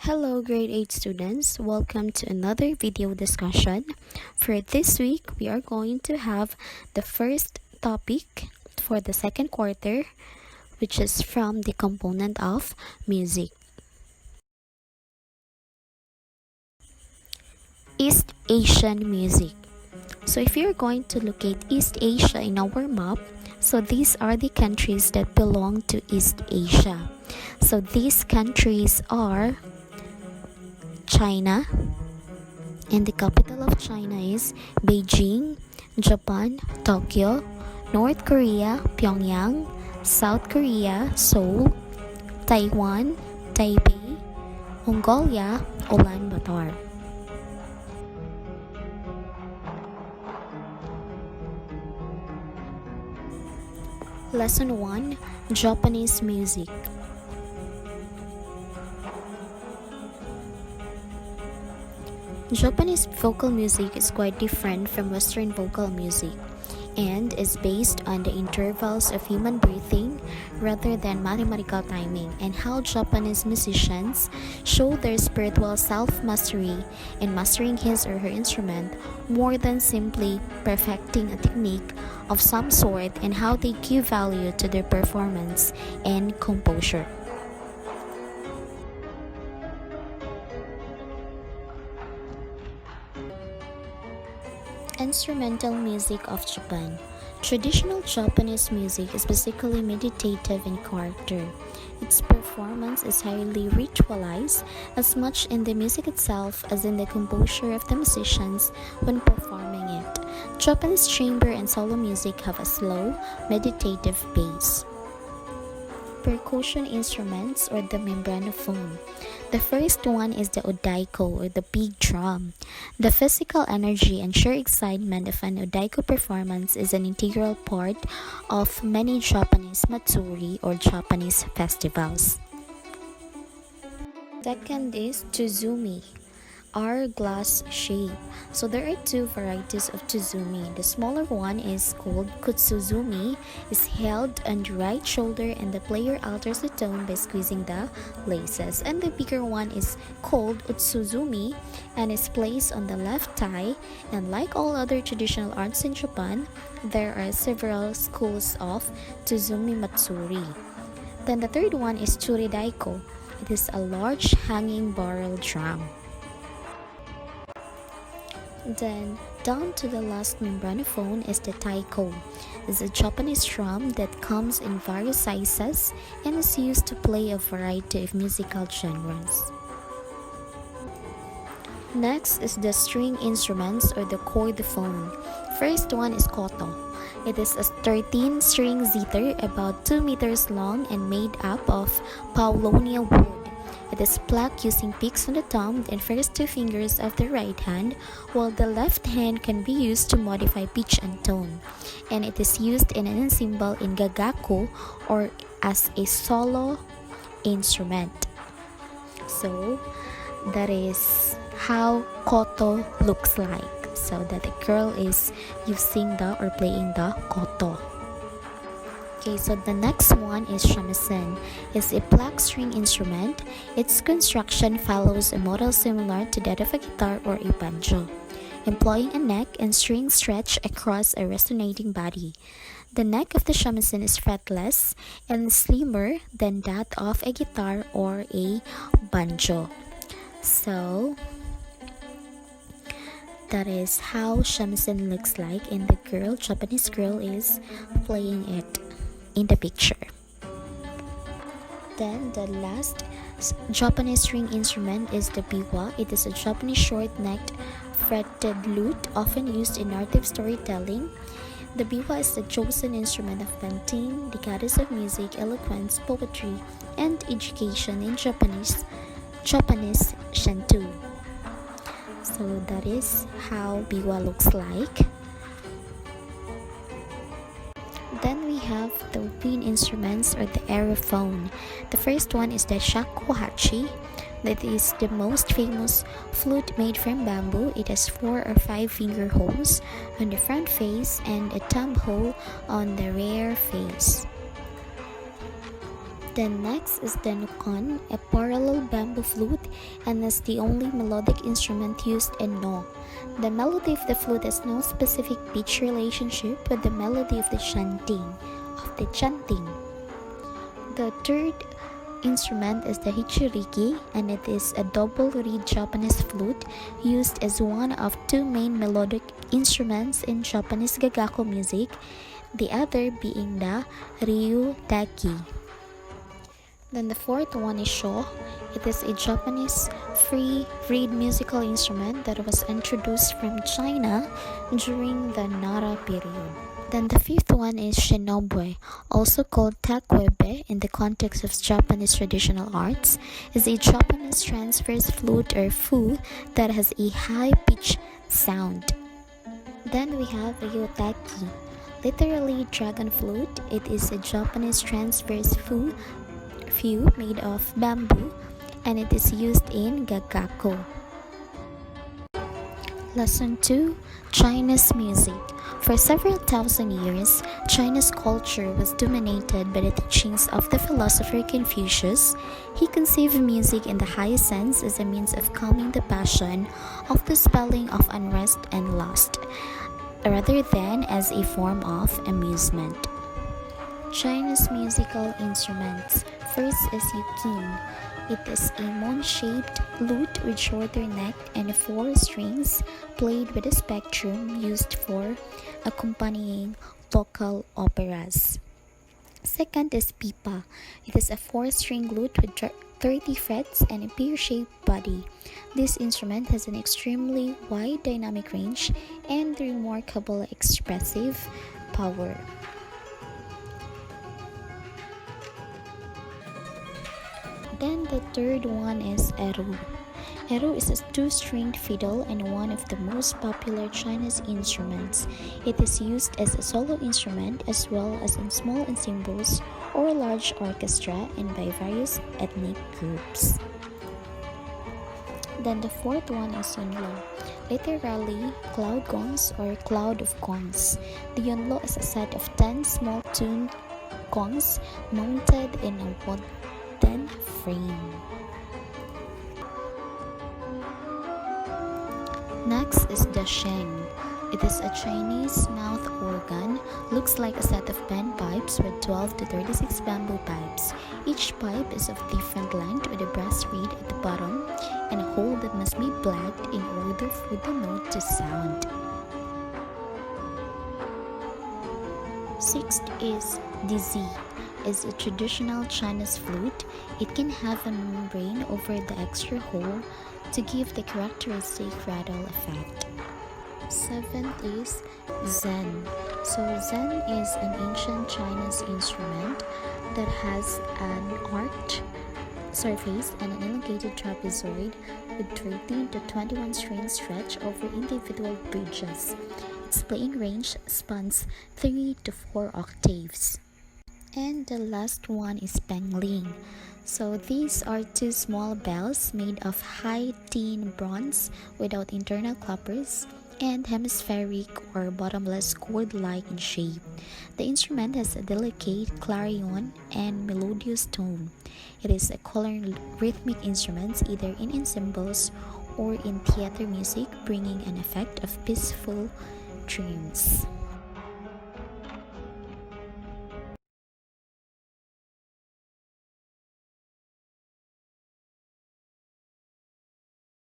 Hello grade 8 students, welcome to another video discussion. For this week, we are going to have the first topic for the second quarter, which is from the component of music. East Asian music. So if you're going to locate East Asia in our map, so these are the countries that belong to East Asia. So these countries are China, and the capital of China is Beijing, Japan, Tokyo, North Korea, Pyongyang, South Korea, Seoul, Taiwan, Taipei, Mongolia, Ulaanbaatar. Lesson 1: Japanese music. Japanese vocal music is quite different from Western vocal music and is based on the intervals of human breathing rather than mathematical timing, and how Japanese musicians show their spiritual self-mastery in mastering his or her instrument more than simply perfecting a technique of some sort, and how they give value to their performance and composure. Instrumental music of Japan. Traditional Japanese music is basically meditative in character. Its performance is highly ritualized, as much in the music itself as in the composure of the musicians when performing it. Japanese chamber and solo music have a slow, meditative pace. Percussion instruments or the membranophone. The first one is the odaiko or the big drum. The physical energy and sheer excitement of an odaiko performance is an integral part of many Japanese matsuri or Japanese festivals. Second is Tuzumi, hourglass shape. So there are two varieties of Tuzumi. The smaller one is called Kutsuzumi, is held on the right shoulder and the player alters the tone by squeezing the laces. And the bigger one is called Utsuzumi and is placed on the left thigh. And like all other traditional arts in Japan, there are several schools of Tuzumi Matsuri. Then the third one is Churidaiko. It is a large hanging barrel drum. Then, down to the last membranophone is the taiko. It's a Japanese drum that comes in various sizes and is used to play a variety of musical genres. Next is the string instruments or the chordophone. First one is Koto. It is a 13-string zither about 2 meters long and made up of paulownia wood. It is plucked using picks on the thumb and first two fingers of the right hand, while the left hand can be used to modify pitch and tone. And it is used in an ensemble in gagaku or as a solo instrument. So that is how koto looks like. So that the girl is using the or playing the koto. Okay, so the next one is shamisen. It's a black string instrument. Its construction follows a model similar to that of a guitar or a banjo, employing a neck and string stretched across a resonating body. The neck of the shamisen is fretless and slimmer than that of a guitar or a banjo. So that is how shamisen looks like, and the girl, Japanese girl, is playing it in the picture. Then the last Japanese string instrument is the biwa. It is a Japanese short-necked fretted lute often used in narrative storytelling. The biwa is the chosen instrument of painting, the goddess of music, eloquence, poetry, and education in Japanese Shantu. So that is how biwa looks like. Then we have the wind instruments or the aerophone. The first one is the Shakuhachi. That is the most famous flute made from bamboo. It has 4 or 5 finger holes on the front face and a thumb hole on the rear face. Then next is the Nukon, a parallel bamboo flute and is the only melodic instrument used in No. The melody of the flute has no specific pitch relationship with the melody of the chanting. The third instrument is the Hichoriki, and it is a double reed Japanese flute used as one of two main melodic instruments in Japanese gagaku music, the other being the ryutaki. Then the fourth one is sho. It is a Japanese free reed musical instrument that was introduced from China during the Nara period. Then the fifth one is shinobue, also called takwebe in the context of Japanese traditional arts, is a Japanese transverse flute or fu that has a high-pitched sound. Then we have Yotaku, literally dragon flute. It is a Japanese transverse fu made of bamboo, and it is used in gagaku. Lesson 2: Chinese music. For several thousand years, China's culture was dominated by the teachings of the philosopher Confucius. He conceived music in the highest sense as a means of calming the passion, of dispelling of unrest and lust, rather than as a form of amusement. Chinese musical instruments. First is Yukin. It is a moon-shaped lute with shorter neck and 4 strings, played with a spectrum used for accompanying local operas. Second is Pipa. It is a 4-string lute with 30 frets and a pear-shaped body. This instrument has an extremely wide dynamic range and remarkable expressive power. Then the third one is Eru. Eru is a 2-stringed fiddle and one of the most popular Chinese instruments. It is used as a solo instrument as well as in small ensembles or large orchestra and by various ethnic groups. Then the fourth one is Yunlo, literally cloud gongs or cloud of gongs. The Yunlo is a set of 10 small tuned gongs mounted in a wooden frame. Next is the Shang. It is a Chinese mouth organ, looks like a set of bent pipes with 12 to 36 bamboo pipes. Each pipe is of different length with a brass reed at the bottom and a hole that must be blacked in order for the note to sound. Sixth is Dizi. Is a traditional Chinese flute. It can have a membrane over the extra hole to give the characteristic rattle effect. Seventh is Zen. So Zen is an ancient Chinese instrument that has an arched surface and an elongated trapezoid with 13 to 21 strings stretched over individual bridges. Its playing range spans 3 to 4 octaves. And the last one is Bangling. So these are 2 small bells made of high tin bronze without internal clappers and hemispheric or bottomless cord-like in shape. The instrument has a delicate clarion and melodious tone. It is a color rhythmic instrument either in ensembles or in theater music, bringing an effect of peaceful dreams.